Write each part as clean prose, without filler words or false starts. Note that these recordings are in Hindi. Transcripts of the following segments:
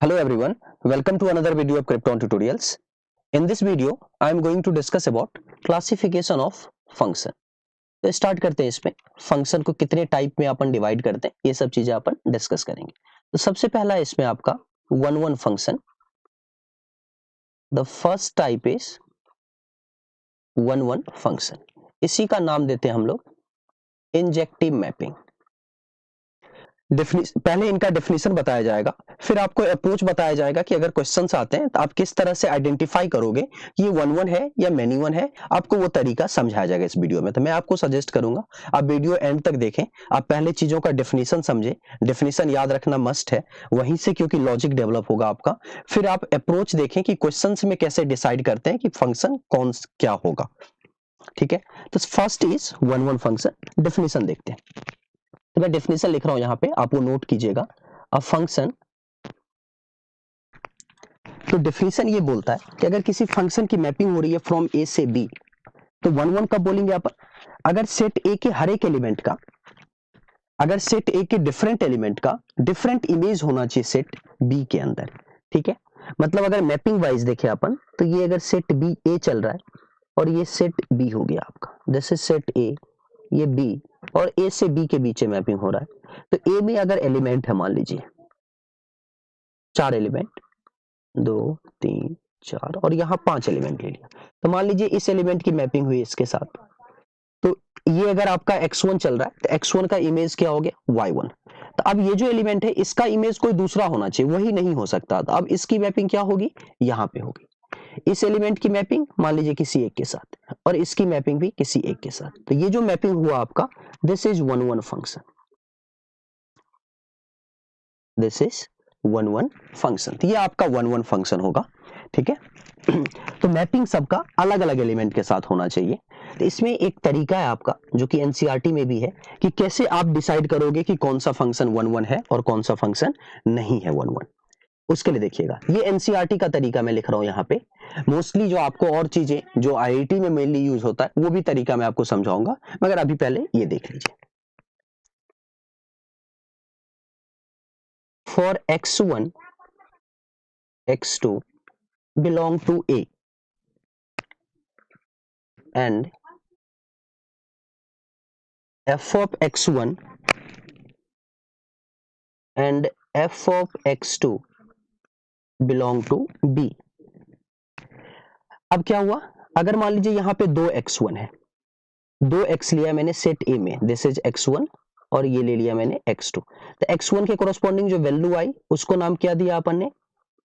Hello everyone, welcome to another video of Krypton tutorials. In this video, I am going to discuss about classification of function. तो स्टार्ट करते हैं इसमें फंक्शन को कितने टाइप में अपन डिवाइड करते हैं ये सब चीजें अपन डिस्कस करेंगे। तो सबसे पहला इसमें आपका one function. The first type is one function. इसी का नाम देते हैं हम लोग इंजेक्टिव मैपिंग। पहले इनका डेफिनेशन बताया जाएगा, फिर आपको अप्रोच बताया जाएगा कि अगर क्वेश्चंस आते हैं तो आप किस तरह से आइडेंटिफाई करोगे कि ये वन है या मेनी वन है। आपको वो तरीका समझाया जाएगा इस वीडियो में। तो मैं आपको सजेस्ट करूंगा आप वीडियो एंड तक देखें। आप पहले चीजों का डेफिनेशन समझे, डेफिनेशन याद रखना मस्ट है वहीं से, क्योंकि लॉजिक डेवलप होगा आपका। फिर आप अप्रोच देखें कि क्वेश्चन में कैसे डिसाइड करते हैं कि फंक्शन कौन क्या होगा। ठीक है, तो first is one function. Definition देखते हैं। तो मैं डेफिनेशन लिख रहा हूं यहां पे, आप वो नोट कीजिएगा। अ फंक्शन, तो डेफिनेशन ये बोलता है कि अगर किसी फंक्शन की मैपिंग हो रही है फ्रॉम ए से बी, तो वन कब बोलेंगे आप? अगर सेट ए के हर एक एलिमेंट का, अगर सेट ए के डिफरेंट एलिमेंट का डिफरेंट इमेज होना चाहिए सेट बी के अंदर। ठीक है, मतलब अगर मैपिंग वाइज देखें अपन, तो ये अगर सेट बी ए चल रहा है और ये सेट बी हो गया आपका, जैसे सेट ए, ये बी, और ए से बी के बीच में मैपिंग हो रहा है। तो ए में अगर एलिमेंट है, मान लीजिए 4 एलिमेंट, 2 3 4, और यहाँ 5 एलिमेंट ले लिया। तो मान लीजिए इस एलिमेंट की मैपिंग हुई इसके साथ। तो ये अगर आपका x1 चल रहा है तो x1 का इमेज क्या हो गया? y1। तो अब ये जो एलिमेंट है इसका इमेज कोई दूसरा होना चाहिए, वही नहीं हो सकता। तो अब इसकी मैपिंग क्या होगी? यहाँ पे होगी। इस एलिमेंट की मैपिंग मान लीजिए किसी एक के साथ, और इसकी मैपिंग भी किसी एक के साथ। तो ये जो मैपिंग हुआ आपका, this is one function. This is one function. तो ये आपका वन फंक्शन होगा। ठीक है, तो मैपिंग सबका अलग अलग एलिमेंट के साथ होना चाहिए। तो इसमें एक तरीका है आपका जो कि एनसीईआरटी में भी है, कि कैसे आप डिसाइड करोगे कि कौन सा फंक्शन वन है और कौन सा फंक्शन नहीं है वन। उसके लिए देखिएगा, ये एनसीईआरटी का तरीका मैं लिख रहा हूं यहाँ पे। मोस्टली जो आपको और चीजें जो आईआईटी में मेनली यूज होता है वो भी तरीका मैं आपको समझाऊंगा, मगर अभी पहले ये देख लीजिए। For x1 x2 belong to A and f of x1 and f of x2 belong to B। अब क्या हुआ? अगर मान लीजिए यहाँ पे 2x1 है, 2x लिया मैंने सेट A में, दिस इज x1, और ये ले लिया मैंने x2। तो x1 के कोरस्पॉन्डिंग जो वैल्यू आई उसको नाम क्या दिया अपन ने?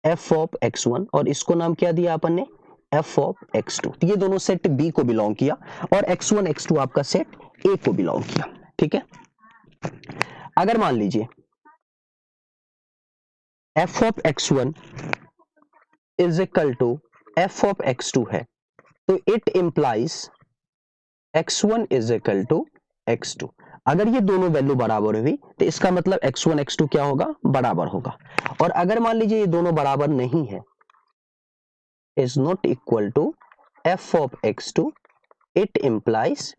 f ऑफ x1, और इसको नाम क्या दिया अपन ने? f of x2। तो ये दोनों सेट B को बिलोंग किया, और x1 x2 आपका सेट A को बिलोंग किया। ठीक है, अगर मान लीजिए f of x1 is equal to f of x2 है, तो it implies x1 is equal to x2। अगर ये दोनों वैल्यू बराबर हुई तो इसका मतलब x1 x2 क्या होगा? बराबर होगा। और अगर मान लीजिए ये दोनों बराबर नहीं है, is not equal to f of x2, it implies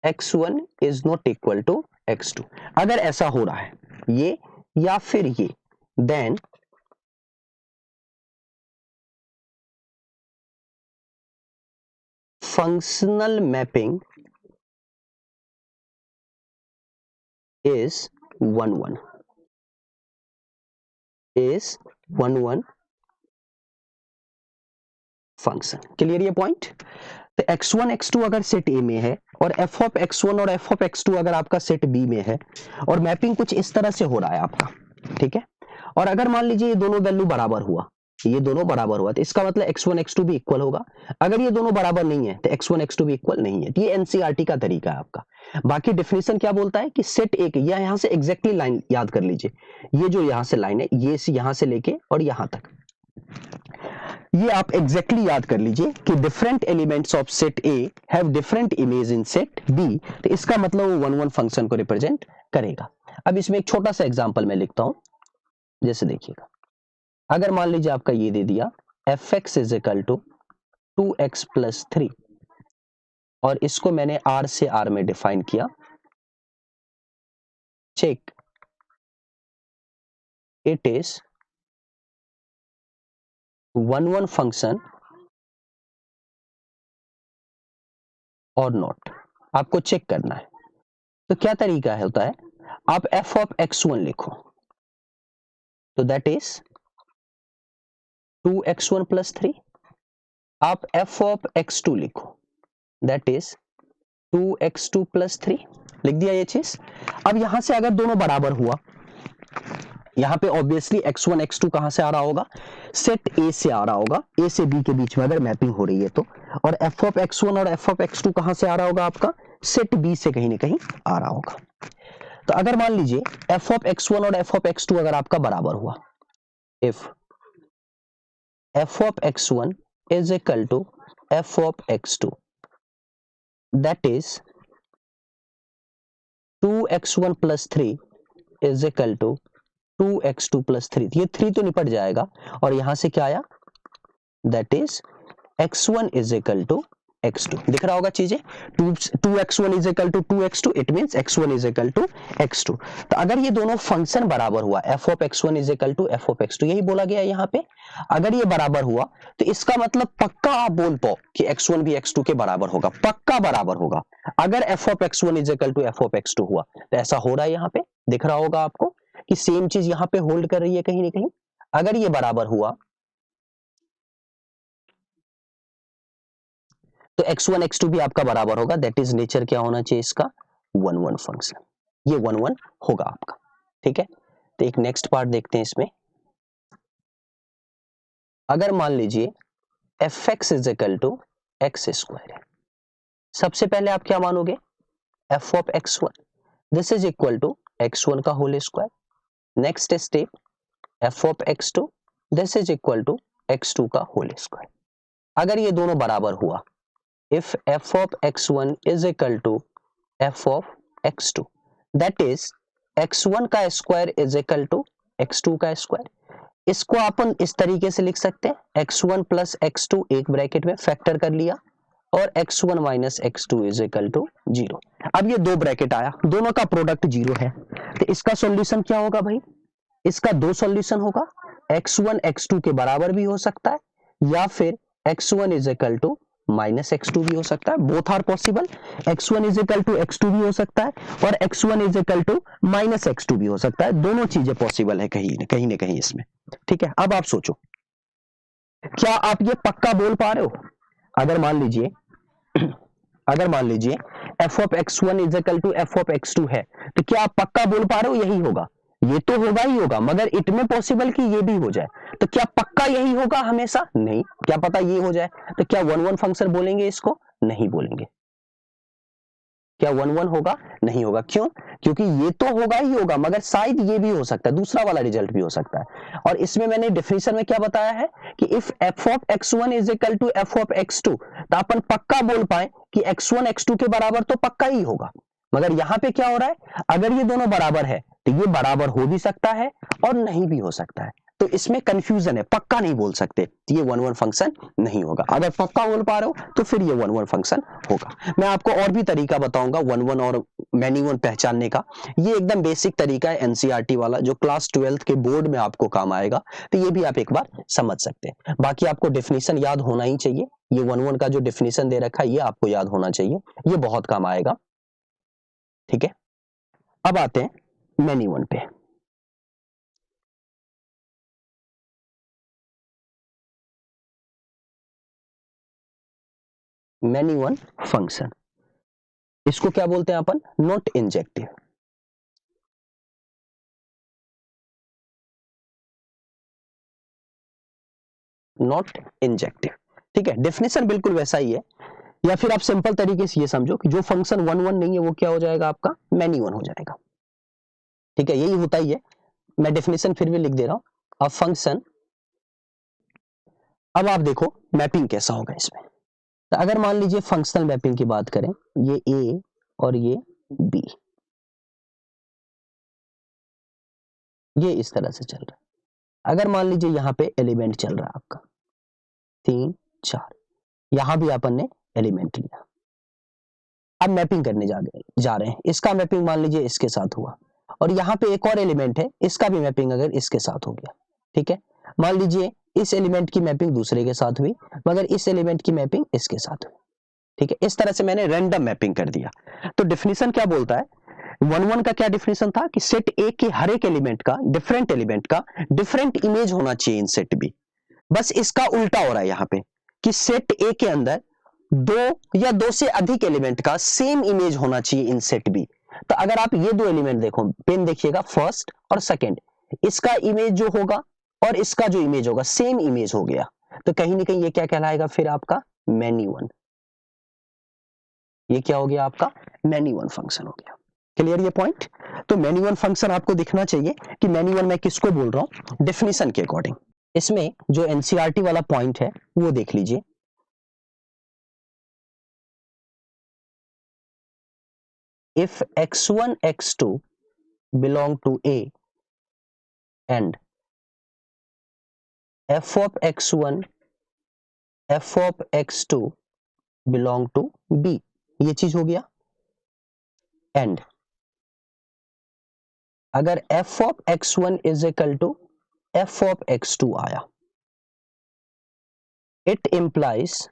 x1 is not equal to x2। अगर ऐसा हो रहा है ये या फिर ये, then functional mapping is 1 function. Clear ये पॉइंट? तो x1 x2 अगर सेट A में है, और f ऑफ x1 और f ऑफ x2 अगर आपका सेट B में है, और मैपिंग कुछ इस तरह से हो रहा है आपका। ठीक है, और अगर मान लीजिए ये दोनों वैल्यू बराबर हुआ, ये दोनों बराबर हुआ, तो इसका मतलब x1 x2 भी इक्वल होगा। अगर ये दोनों बराबर नहीं है तो x1 x2 भी इक्वल नहीं है। ये एनसीईआरटी का तरीका है आपका। बाकी डेफिनेशन क्या बोलता है कि सेट एक, या यहां से एग्जैक्टली लाइन याद कर लीजिए, ये जो यहां से लाइन है, ये यहां से लेके और यहां तक, ये आप एग्जैक्टली याद कर लीजिए कि different elements of set A have different image in set B. तो इसका मतलब वो वन फंक्शन को रिप्रेजेंट करेगा। अब इसमें एक छोटा सा एग्जांपल मैं लिखता हूं, जैसे देखिएगा, अगर मान लीजिए आपका ये दे दिया fx is equal to 2x plus 3, और इसको मैंने r से r में डिफाइन किया। चेक इट इज 1 फंक्शन और नॉट, आपको चेक करना है। तो क्या तरीका होता है, आप f ऑफ x1 लिखो, तो दैट इज 2x1 प्लस 3। आप f ऑफ x2 लिखो, दैट इज 2x2 प्लस 3। लिख दिया ये चीज। अब यहां से अगर दोनों बराबर हुआ, यहां पे ऑब्वियसली x1 x2 कहां से आ रहा होगा, सेट A से आ रहा होगा, A से B के बीच में अगर मैपिंग हो रही है तो। और f ऑफ x1 और f ऑफ x2 कहां से आ रहा होगा, आपका सेट B से कहीं ना कहीं आ रहा होगा। तो अगर मान लीजिए f ऑफ x1 और f ऑफ x2 अगर आपका बराबर हुआ, if f of x1 is equal to f of x2, that is 2x1 plus 3 is equal to 2x2 plus 3। ये 3 तो निपट जाएगा और यहां से क्या आया, that is x1 is equal to x2। दिख रहा होगा चीजें, 2x1 is equal to 2x2, it means x1 is equal to x2। तो अगर ये दोनों फंक्शन बराबर हुआ, f of x1 is equal to f of x2, यही बोला गया यहाँ पे। अगर ये बराबर हुआ तो इसका मतलब पक्का आप बोल पाओ कि x1 भी x2 के बराबर होगा, पक्का बराबर होगा। अगर f of x1 is equal to f of x2 हुआ तो ऐसा हो रहा है, यहाँ पे दिख रहा होगा आपको कि सेम चीज यहाँ पे होल्ड कर रही है कहीं ना कहीं। अगर ये बराबर हुआ तो x1 x2 भी आपका बराबर होगा, दैट इज नेचर क्या होना चाहिए इसका, 1 फंक्शन। ये 1 होगा आपका, ठीक है। तो एक नेक्स्ट पार्ट देखते हैं इसमें। अगर मान लीजिए fx is equal to x square है, सबसे पहले आप क्या मानोगे, f of x1 this is equal to x1 का whole square. Next step f of x2 this is equal to x2 का होल स्क्वायर। अगर ये दोनों बराबर हुआ, if f of x1 is equal to f of x2, that is x1 का square is equal to x2 का स्क्वायर। इसको अपन इस तरीके से लिख सकते हैं, x1 प्लस x2 एक ब्रैकेट में फैक्टर कर लिया और x1 minus x2 is equal to 0। अब ये दो ब्रैकेट आया, दोनों का प्रोडक्ट 0 है, तो इसका सॉल्यूशन क्या होगा भाई, इसका दो सॉल्यूशन होगा, x1 x2 के बराबर भी हो सकता है या फिर x1 is equal to minus x2 भी हो सकता है, both are possible. x1 is equal to x2 भी हो सकता है और x1 is equal to minus x2 भी हो सकता है, दोनों चीजें पॉसिबल है कहीं ना कहीं इसमें, ठीक है। अब आप सोचो, क्या आप ये पक्का बोल पा रहे हो, अगर मान लीजिए f of x1 is equal to f of x2 है, तो क्या आप पक्का बोल पा रहे हो यही होगा, ये तो होगा ही होगा, मगर इट में पॉसिबल कि ये भी हो जाए, तो क्या पक्का यही होगा हमेशा, नहीं, क्या पता ये हो जाए, तो क्या 1 फंक्शन बोलेंगे इसको, नहीं बोलेंगे। क्या 1 होगा, नहीं होगा, क्यों, क्योंकि ये तो होगा ही होगा, मगर शायद ये भी हो सकता है, दूसरा वाला रिजल्ट भी हो सकता है। और इसमें मैंने डेफिनेशन में क्या बताया है कि if f of x1 is equal to f of x2, तो अपन पक्का बोल पाए कि x1 x2 के बराबर तो पक्का ही होगा। मगर यहाँ पे क्या हो रहा है, अगर ये दोनों बराबर है तो ये बराबर हो भी सकता है और नहीं भी हो सकता है, तो इसमें कंफ्यूजन है, पक्का नहीं बोल सकते, ये 1 फंक्शन नहीं होगा। अगर पक्का बोल पा रहे हो तो फिर ये 1 फंक्शन होगा। मैं आपको और भी तरीका बताऊंगा 1 और मैनी 1 पहचानने का, ये एकदम बेसिक तरीका है एनसीईआरटी वाला, जो क्लास 12th के बोर्ड में आपको काम आएगा, तो ये भी आप एक बार समझ सकते हैं। बाकी आपको डेफिनेशन याद होना ही चाहिए, ये 1 का जो डेफिनेशन दे रखा है ये आपको याद होना चाहिए, ये बहुत काम आएगा, ठीक है। अब आते हैं मैनी 1 पे। मैनी 1 फंक्शन, इसको क्या बोलते हैं अपन, नॉट इंजेक्टिव। नॉट इंजेक्टिव, ठीक है, डेफिनेशन बिल्कुल वैसा ही है। या फिर आप सिंपल तरीके से ये समझो कि जो फंक्शन 1 नहीं है वो क्या हो जाएगा, आपका मैनी 1 हो जाएगा, ठीक है, यही होता ही है। मैं डेफिनेशन फिर भी लिख दे रहा हूं, अ फंक्शन। अब आप देखो मैपिंग कैसा होगा इसमें, तो अगर मान लीजिए फंक्शनल मैपिंग की बात करें, ये ए और ये बी, ये इस तरह से चल रहा है। अगर मान लीजिए यहाँ पे एलिमेंट चल रहा है आपका 3 4, यहां भी अपन ने एलिमेंट लिया, अब मैपिंग करने जा रहे हैं, इसका मैपिंग मान लीजिए इसके साथ हुआ, और यहाँ पे एक और एलिमेंट है, इसका भी मैपिंग अगर इसके साथ हो गया, ठीक है। मान लीजिए इस एलिमेंट की मैपिंग दूसरे के साथ हुई, मगर इस एलिमेंट की मैपिंग इसके साथ हुई। ठीक है, इस तरह से मैंने रैंडम मैपिंग कर दिया। तो डेफिनेशन क्या बोलता है, 1-1 का क्या डेफिनेशन था कि सेट ए के हर एक एलिमेंट का डिफरेंट इमेज होना चाहिए इन सेट बी। बस इसका उल्टा हो रहा है यहाँ पे कि सेट ए के अंदर दो या दो से अधिक एलिमेंट का सेम इमेज होना चाहिए इन सेट बी। तो अगर आप ये दो एलिमेंट देखो, पेन देखिएगा, फर्स्ट और सेकंड, इसका इमेज जो होगा और इसका जो इमेज होगा सेम इमेज हो गया, तो कहीं ना कहीं ये क्या कहलाएगा फिर आपका मैनी वन। ये क्या हो गया आपका मैनी वन फंक्शन हो गया। क्लियर ये पॉइंट। तो मैनी वन फंक्शन आपको दिखना चाहिए कि मैनी वन मैं किसको बोल रहा हूं डेफिनेशन के अकॉर्डिंग। इसमें जो एनसीईआरटी वाला पॉइंट है वो देख लीजिए। If x1 x2 belong to A and f of x1 f of x2 belong to B, ये चीज हो गया। एंड अगर f of x1 is equal to f of x2 आया, it implies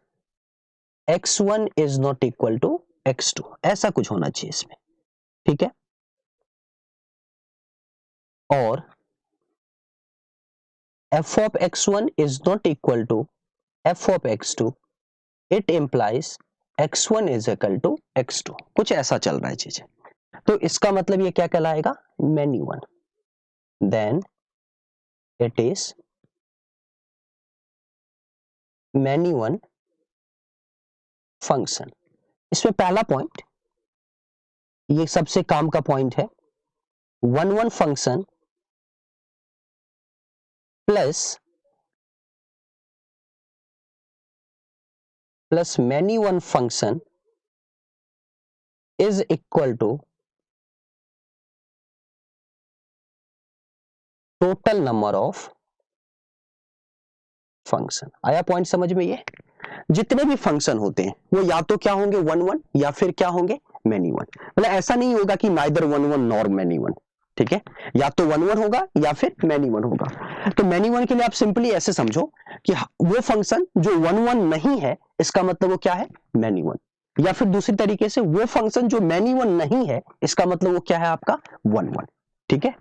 x1 is not equal to x2, ऐसा कुछ होना चाहिए इसमें। ठीक है, और f of x1 is not equal to f of x2, it implies x1 is equal to x2, कुछ ऐसा चल रहा है चीजें। तो इसका मतलब ये क्या कहलाएगा many one. Then it is many one function. इसमें पहला पॉइंट, ये सबसे काम का पॉइंट है, 1-1 function plus many one function is equal to total number of function. आया पॉइंट समझ में। ये जितने भी फंक्शन होते हैं वो या तो क्या होंगे 1-1 या फिर क्या होंगे मैनी वन। मतलब ऐसा नहीं होगा कि नाइदर 1-1 नॉर मैनी वन। ठीक है, या तो 1-1 होगा या फिर मैनी वन होगा। तो मैनी वन के लिए आप सिंपली ऐसे समझो कि वो फंक्शन जो 1-1 नहीं है, इसका मतलब वो क्या है मैनी वन। या फिर दूसरी तरीके से वो फंक्शन जो मैनी वन नहीं है, इसका मतलब वो क्या है आपका 1-1। ठीक है,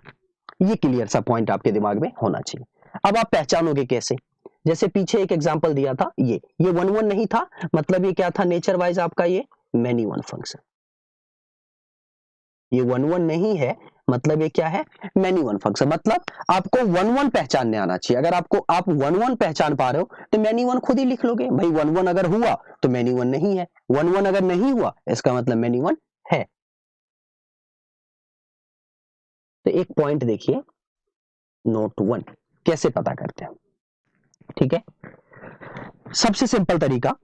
ये क्लियर सा पॉइंट आपके दिमाग में होना चाहिए। अब आप पहचानोगे कैसे, जैसे पीछे एक एग्जांपल दिया था, ये 1-1 नहीं था, मतलब ये क्या था नेचर वाइज आपका ये मैनी वन फंक्शन। ये 1-1 नहीं है, मतलब ये क्या है मैनी वन फंक्शन। मतलब आपको 1-1 पहचानने आना चाहिए। अगर आप 1-1 पहचान पा रहे हो तो मैनी वन खुद ही लिख लोगे। भाई 1-1 अगर हुआ तो मैनी वन नहीं है, 1-1 अगर नहीं हुआ इसका मतलब मैनी वन है। तो एक पॉइंट देखिए, नोट 1 कैसे पता करते हैं। ठीक है, सबसे सिंपल तरीका,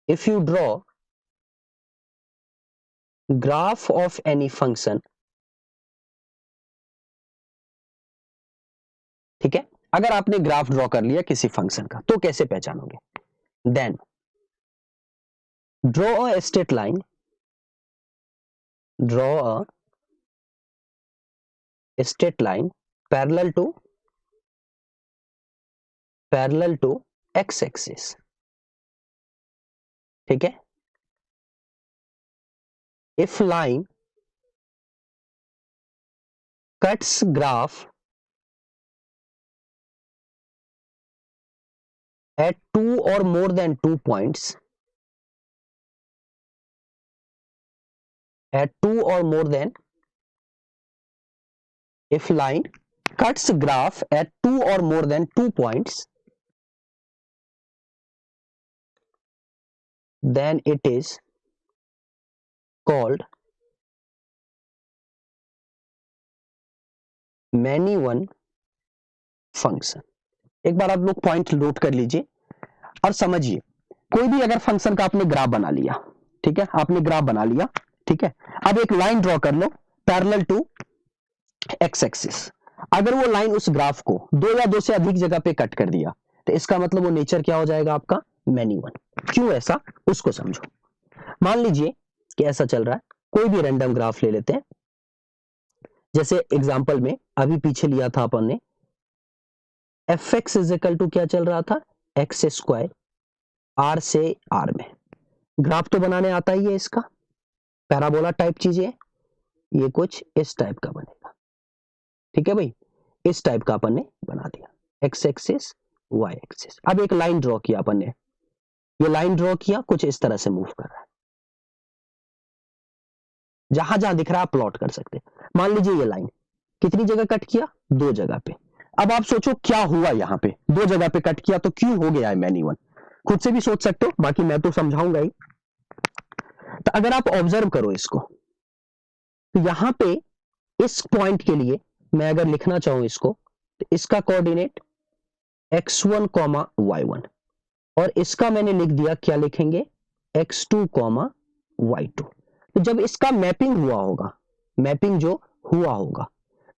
if you draw graph of any function, ठीक है, अगर आपने ग्राफ ड्रॉ कर लिया किसी फंक्शन का तो कैसे पहचानोगे। Then draw a straight line, draw a straight line parallel to x axis. ठीक है, if line cuts graph at 2 or more than 2 points, if line cuts graph at 2 or more than 2 points, then it is called many one function। एक बार आप लोग पॉइंट नोट कर लीजिए और समझिए, कोई भी अगर फंक्शन का आपने ग्राफ बना लिया, ठीक है, आपने ग्राफ बना लिया, ठीक है, अब एक लाइन ड्रॉ कर लो पैरेलल टू एक्स एक्सिस। अगर वो लाइन उस ग्राफ को 2 या 2 से अधिक जगह पे कट कर दिया तो इसका मतलब वो नेचर क्या हो जाएगा आपका मैनी वन। क्यों ऐसा उसको समझो। मान लीजिए कि ऐसा चल रहा है, कोई भी रैंडम ग्राफ ले लेते हैं, जैसे एग्जांपल में अभी पीछे लिया था अपन ने, f x is equal to क्या चल रहा था, एक्स स्क्वायर आर से आर में। ग्राफ तो बनाने आता ही है इसका, पैराबोला टाइप चीजें, ये कुछ इस टाइप का बनेगा, ठीक है भाई, इस टाइप का अपन ने बना दिया, एक्स एक्सिस वाई एक्सिस। अब एक लाइन ड्रॉ किया अपन ने, ये लाइन ड्रॉ किया, कुछ इस तरह से मूव कर रहा है, जहां जहां दिख रहा है प्लॉट कर सकते हैं। मान लीजिए ये लाइन कितनी जगह कट किया, 2 जगह पे। अब आप सोचो क्या हुआ, यहां पे 2 जगह पे कट किया तो क्यों हो गया है मैनी वन, खुद से भी सोच सकते हो, बाकी मैं तो समझाऊंगा ही। तो अगर आप ऑब्जर्व करो इसको, तो यहां पे इस पॉइंट के लिए मैं अगर लिखना चाहूं इसको, तो इसका कोऑर्डिनेट x1 कॉमा y1, और इसका मैंने लिख दिया, क्या लिखेंगे, x2 कॉमा y2। तो जब इसका मैपिंग हुआ होगा, मैपिंग जो हुआ होगा,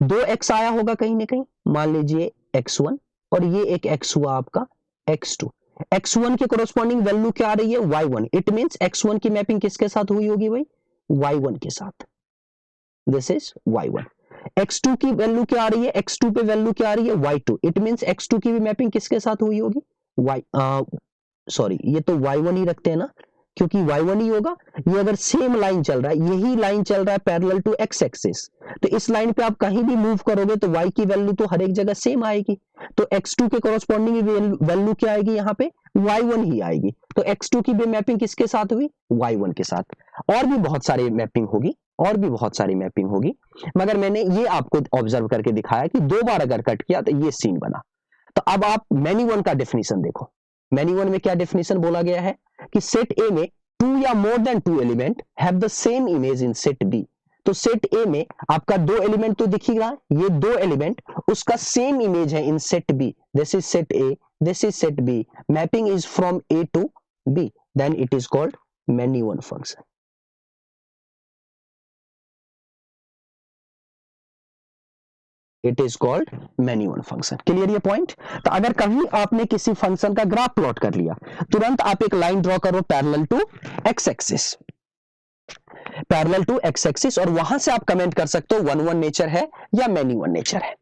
2x आया होगा कहीं ना कहीं, मान लीजिए x1, और ये एक x हुआ आपका x2। x1 के कोरोस्पॉन्डिंग वैल्यू क्या आ रही है, y1। इट मींस x1 की मैपिंग किसके साथ हुई होगी भाई, y1 के साथ, दिस इज y1। x2 की वैल्यू क्या आ रही है, x2 पे वैल्यू क्या आ रही है, y2। इट मींस x2 की भी मैपिंग किसके साथ हुई होगी, सॉरी ये तो y1 ही रखते हैं ना, क्योंकि y1 ही होगा। ये अगर सेम लाइन चल रहा है, यही लाइन चल रहा है पैरेलल टू x एक्सिस, तो इस लाइन पे आप कहीं भी मूव करोगे तो y की वैल्यू तो हर एक जगह सेम आएगी, तो x2 के कोरोस्पॉन्डिंग वैल्यू क्या आएगी, यहाँ पे y1 ही आएगी। तो x2 की भी मैपिंग किसके साथ हुई, y1 के साथ। और भी बहुत सारी मैपिंग होगी, और भी बहुत सारी मैपिंग होगी, मगर मैंने ये आपको ऑब्जर्व करके दिखाया कि 2 बार अगर कट किया तो ये सीन बना। तो अब आप मैनी वन का डेफिनेशन देखो, मैनी वन में क्या डेफिनेशन बोला गया है कि सेट ए में 2 या more than 2 element have the same image in set B. तो सेट ए में आपका 2 एलिमेंट तो दिख ही रहा है, ये 2 एलिमेंट उसका सेम इमेज है in set B, this is set A, this is set B, mapping is from A to B, then it is called many one function. It is called many one function. Clear ये पॉइंट। तो अगर कभी आपने किसी फंक्शन का ग्राफ प्लॉट कर लिया, तुरंत आप एक लाइन ड्रॉ करो parallel to x axis, parallel to x axis, और वहां से आप कमेंट कर सकते हो वन वन नेचर है या मैनी वन नेचर है।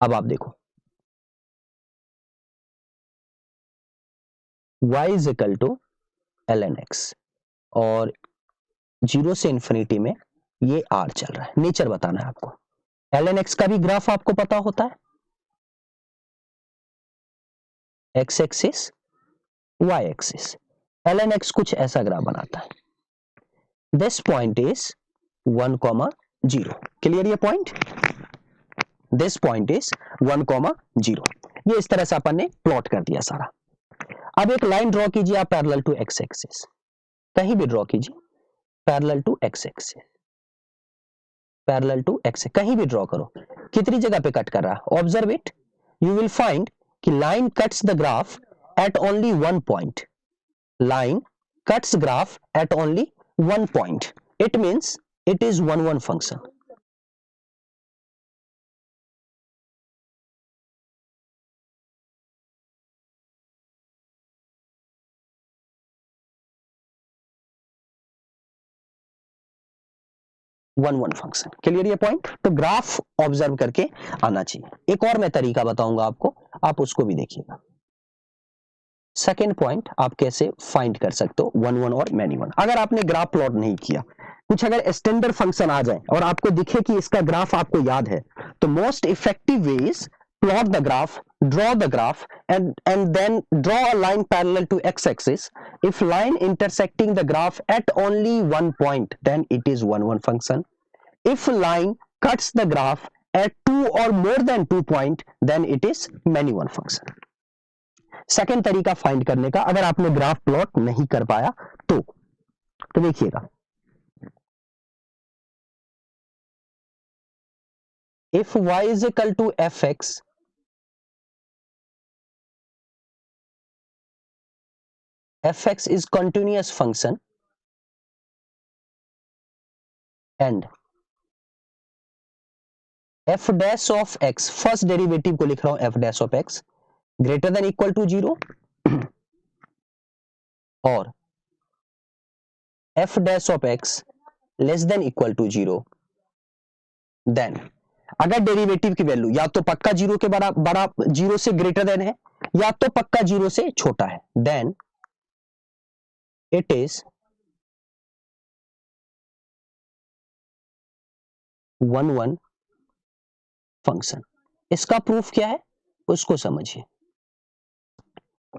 अब आप देखो, y is equal to ln x, और 0 से इंफिनिटी में ये r चल रहा है, नेचर बताना है आपको। ln x का भी ग्राफ आपको पता होता है, x axis y axis, ln x कुछ ऐसा ग्राफ बनाता है, दिस पॉइंट इज 1,0। क्लियर ये पॉइंट, दिस पॉइंट इज 1,0। ये इस तरह से अपन ने प्लॉट कर दिया सारा। अब एक लाइन ड्रॉ कीजिए आप पैरेलल टू एक्स एक्सिस, कहीं भी ड्रॉ कीजिए, parallel to x axis, parallel to x, कहीं भी ड्रॉ करो, कितनी जगह पे कट कर रहा है, observe it, you will find कि line cuts the graph at only one point, line cuts graph at only one point, it means it is one one function. One one function. Clear ये पॉइंट। तो ग्राफ ऑब्जर्व करके आना चाहिए। एक और मैं तरीका बताऊंगा आपको, आप उसको भी देखिएगा। सेकेंड पॉइंट आप कैसे फाइंड कर सकते हो वन वन और मैनी वन। अगर आपने ग्राफ प्लॉट नहीं किया, कुछ अगर स्टैंडर्ड फंक्शन आ जाए और आपको दिखे कि इसका ग्राफ आपको याद है, तो most effective way is plot the graph, draw the graph, and then draw a line parallel to x-axis. If line intersecting the graph at only one point, then it is one one function. If line cuts the graph at 2 or more than 2 point, then it is many one function. Second तरीका फाइंड करने का, अगर आपने ग्राफ प्लॉट नहीं कर पाया तो देखिएगा, if y is equal to fx, fx is continuous function and f dash of x, first derivative को लिख रहा हूं f dash of x greater than equal to 0, और f dash of x less than equal to 0, then अगर डेरिवेटिव की वैल्यू या तो पक्का जीरो के बड़ा जीरो से ग्रेटर देन है या तो पक्का जीरो से छोटा है, देन इट इज 1-1 फंक्शन। इसका प्रूफ क्या है उसको समझिए।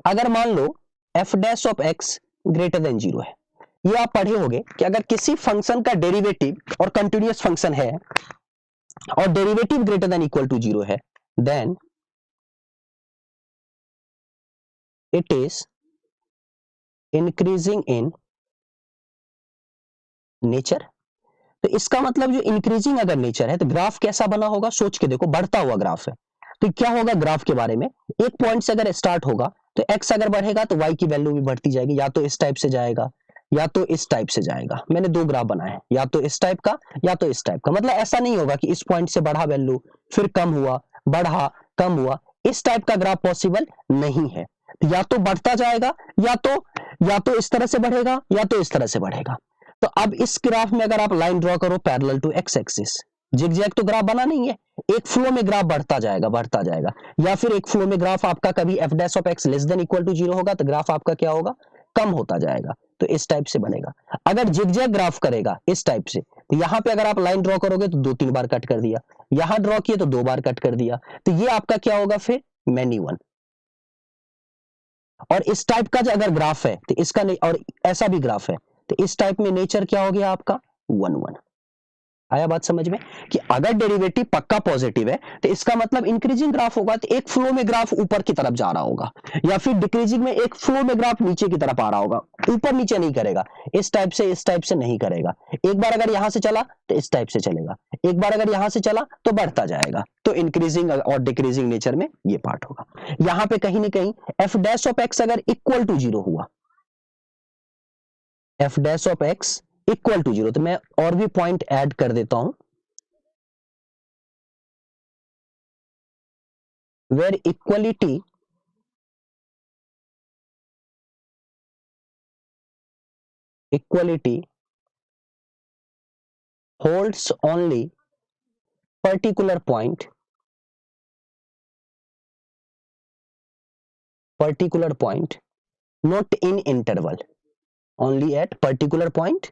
अगर मान लो F dash of x greater than 0 है, ये आप पढ़े होंगे कि अगर किसी फंक्शन का डेरिवेटिव और कंटिन्यूअस फंक्शन है और derivative greater than equal to 0 है, then it is increasing in nature. तो इसका मतलब जो इंक्रीजिंग अगर नेचर है तो ग्राफ कैसा बना होगा सोच के देखो, बढ़ता हुआ ग्राफ है तो क्या होगा ग्राफ के बारे में, एक पॉइंट से अगर स्टार्ट होगा तो एक्स अगर बढ़ेगा तो वाई की वैल्यू भी बढ़ती जाएगी, या तो इस टाइप से जाएगा या तो इस टाइप से जाएगा। मैंने दो ग्राफ बनाए हैं, या तो इस टाइप का या तो इस टाइप का। मतलब ऐसा नहीं होगा कि इस पॉइंट से बढ़ा वैल्यू फिर कम हुआ, बढ़ा कम हुआ, इस टाइप का ग्राफ पॉसिबल नहीं है। या तो बढ़ता जाएगा या तो इस तरह से बढ़ेगा या तो इस तरह से बढ़ेगा। तो अब इस ग्राफ में अगर आप लाइन ड्रॉ करो parallel to x axis, zigzag तो ग्राफ बना नहीं है, एक फ्लो में ग्राफ बढ़ता जाएगा। या फिर एक फ्लो में ग्राफ आपका कभी f dash of x less than equal to 0 होगा तो ग्राफ आपका क्या होगा, कम होता जाएगा, तो इस टाइप से बनेगा। अगर जिगजैग ग्राफ करेगा इस टाइप से तो यहां पे अगर आप लाइन ड्रॉ करोगे तो 2-3 बार कट कर दिया, यहां ड्रॉ किए तो 2 बार कट कर दिया, तो ये आपका क्या होगा फिर मैनी वन। और इस टाइप का जो अगर ग्राफ है तो इसका और ऐसा भी ग्राफ है तो इस टाइप में नेचर क्या हो गया आपका 1-1। आया बात समझ में कि अगर डेरिवेटिव पक्का पॉजिटिव है तो इसका मतलब इंक्रीजिंग ग्राफ होगा, तो एक फ्लो में ग्राफ ऊपर की तरफ जा रहा होगा, या फिर डिक्रीजिंग में एक फ्लो में ग्राफ नीचे की तरफ आ रहा होगा, ऊपर नीचे नहीं करेगा, इस टाइप से नहीं करेगा। एक बार अगर यहां से चला तो इस टाइप से चलेगा, एक बार अगर यहां से चला तो बढ़ता जाएगा, तो इंक्रीजिंग और डिक्रीजिंग नेचर में ये पार्ट होगा। यहां पे कहीं ना कहीं एफ डैश ऑफ एक्स अगर इक्वल टू 0 हुआ, f dash of x equal to 0, तो मैं और भी पॉइंट ऐड कर देता हूं, where equality holds only particular point not in interval, only at particular point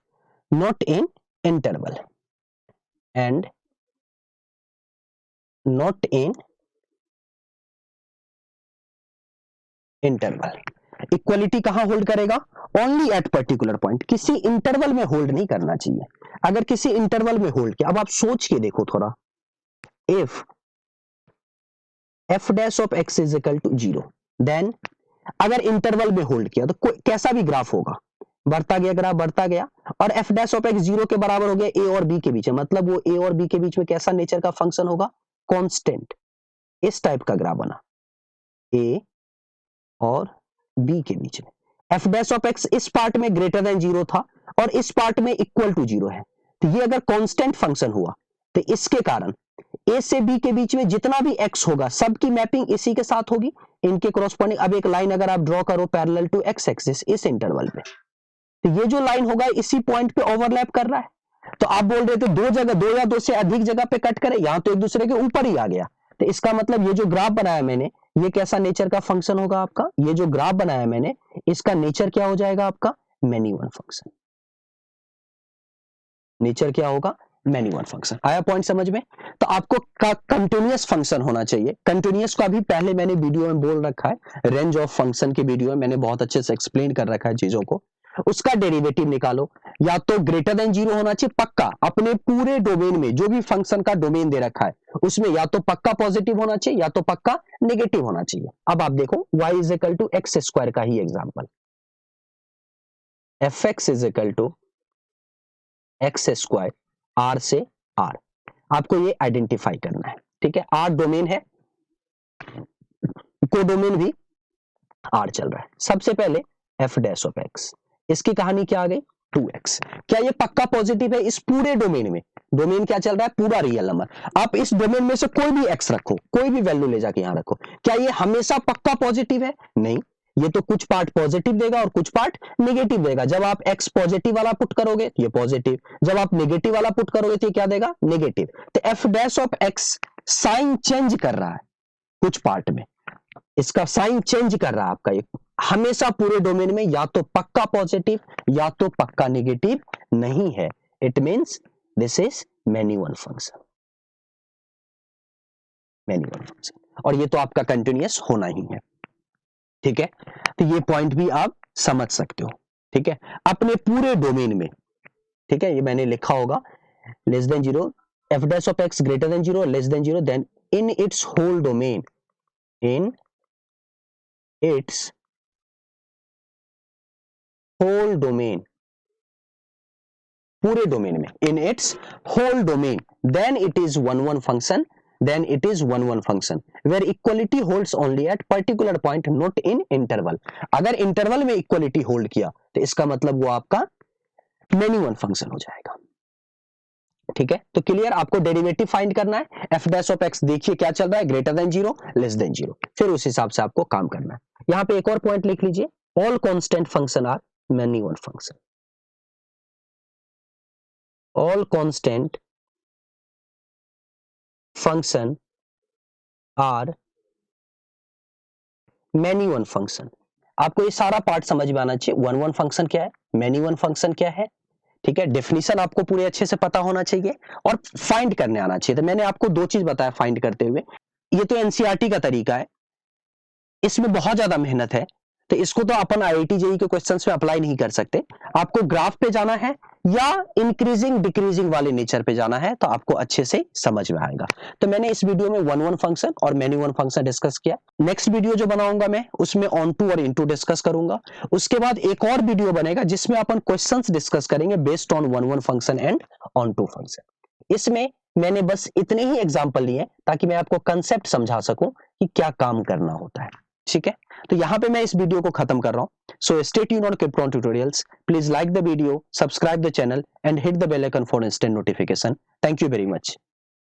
not in interval and not in interval. Equality कहां होल्ड करेगा, ओनली एट पर्टिकुलर पॉइंट, किसी इंटरवल में होल्ड नहीं करना चाहिए। अगर किसी इंटरवल में होल्ड किया, अब आप सोच के देखो थोड़ा, if f dash of x is equal to 0, then अगर इंटरवल में होल्ड किया तो कैसा भी ग्राफ होगा, बढ़ता गया ग्राफ बढ़ता गया, और एफ डैश ऑफ एक्स 0 के बराबर हो गया ए और बी के बीच में, मतलब वो ए और बी के बीच में कैसा नेचर का फंक्शन होगा, कांस्टेंट। इस टाइप का ग्राफ बना ए और बी के बीच में, एफ डैश ऑफ एक्स इस पार्ट में ग्रेटर देन 0 था और इस पार्ट में इक्वल टू 0 है, तो ये अगर कांस्टेंट फंक्शन हुआ तो इसके कारण ए से बी के बीच में जितना भी एक्स होगा सबकी मैपिंग इसी के साथ होगी, इनके कॉरस्पॉन्डिंग। अब एक लाइन अगर आप ड्रॉ करो पैरेलल टू एक्स एक्सिस इस इंटरवल पे, तो ये जो लाइन होगा इसी पॉइंट पे ओवरलैप कर रहा है। तो आप बोल रहे थे दो या दो से अधिक जगह पे कट करे, यहां तो एक दूसरे के ऊपर ही आ गया, तो इसका मतलब ये जो ग्राफ बनाया मैंने ये कैसा नेचर का फंक्शन होगा आपका, ये जो ग्राफ बनाया मैंने इसका नेचर क्या हो जाएगा आपका, मैनी वन फंक्शन। नेचर क्या होगा, मैनी वन फंक्शन। आया पॉइंट समझ में। तो आपको कंटिन्यूअस फंक्शन होना चाहिए। कंटिन्यूअस का भी पहले मैंने वीडियो में बोल रखा है, रेंज ऑफ फंक्शन की वीडियो में मैंने बहुत अच्छे से एक्सप्लेन कर रखा है चीजों को। उसका डेरिवेटिव निकालो, या तो ग्रेटर देन 0 होना चाहिए पक्का, अपने पूरे डोमेन में जो भी फंक्शन का डोमेन दे रखा है उसमें या तो पक्का पॉजिटिव होना चाहिए या तो पक्का नेगेटिव होना चाहिए। अब आप देखो y is equal to x square का ही example, F x is equal to x square R से आर, आपको ये आइडेंटिफाई करना है, ठीक है। आर डोमेन है, कोडोमेन भी आर चल रहा है। सबसे पहले एफ डैश ऑफ एक्स, इसकी कहानी क्या आ गई 2x, क्या ये पक्का पॉजिटिव है इस पूरे डोमेन में, डोमेन क्या चल रहा है पूरा रियल नंबर, आप इस डोमेन में से कोई भी x रखो, कोई भी वैल्यू ले जाके यहां रखो, क्या ये हमेशा पक्का पॉजिटिव है, नहीं, ये तो कुछ पार्ट पॉजिटिव देगा और कुछ पार्ट नेगेटिव देगा। जब आप x पॉजिटिव वाला पुट करोगे तो ये पॉजिटिव, जब आप नेगेटिव वाला पुट करोगे तो ये क्या देगा, नेगेटिव। तो f dash of x sign change कर रहा है कुछ पार्ट में, इसका साइन चेंज कर रहा है आपका। ये हमेशा पूरे डोमेन में या तो पक्का पॉजिटिव या तो पक्का नेगेटिव नहीं है। It means this is many one function, many one function, और ये तो आपका कंटिन्यूअस होना ही है। ठीक है, तो ये पॉइंट भी आप समझ सकते हो। ठीक है, अपने पूरे डोमेन में, ठीक है, ये मैंने लिखा होगा less than 0, f dash of x greater than 0, less than 0, then in its whole domain, in its whole domain, पूरे डोमेन में, in its whole domain, then it is one one function, then it is one one function where equality holds only at particular point, not in interval। अगर इंटरवल में इक्वलिटी होल्ड किया तो इसका मतलब वो आपका मेनी वन फंक्शन हो जाएगा। ठीक है, तो क्लियर, आपको डेरिवेटिव फाइंड करना है। एफ डैश ऑफ एक्स देखिए क्या चल रहा है, ग्रेटर देन 0, लेस देन 0, फिर उस हिसाब से आपको काम करना है। यहां पे एक और पॉइंट लिख लीजिए, all constant function are many one function, all constant function are many one function. आपको ये सारा पार्ट समझ में आना चाहिए, वन वन फंक्शन क्या है, मैनी वन फंक्शन क्या है। ठीक है, डेफिनेशन आपको पूरे अच्छे से पता होना चाहिए और फाइंड करने आना चाहिए। तो मैंने आपको दो चीज बताया फाइंड करते हुए। ये तो एनसीईआरटी का तरीका है, इसमें बहुत ज्यादा मेहनत है, तो इसको तो अपन आईआईटी जेईई के क्वेश्चंस में अप्लाई नहीं कर सकते। आपको ग्राफ पे जाना है या इंक्रीजिंग डिक्रीजिंग वाले नेचर पे जाना है, तो आपको अच्छे से समझ में आएगा। तो मैंने इस वीडियो में वन वन फंक्शन और मैनी वन फंक्शन डिस्कस किया। नेक्स्ट वीडियो जो बनाऊंगा मैं उसमें ऑन टू और इनटू डिस्कस करूंगा। उसके बाद एक और वीडियो बनेगा जिसमें अपन क्वेश्चंस डिस्कस करेंगे based on one one function and onto function. इसमें मैंने बस इतने ही एग्जाम्पल लिए ताकि मैं आपको कंसेप्ट समझा सकूं कि क्या काम करना होता है। ठीक है, तो यहां पे मैं इस वीडियो को खत्म कर रहा हूं। So stay tuned on Krypton tutorials. Please like the video, subscribe the channel and hit the bell icon for instant notification. Thank you very much.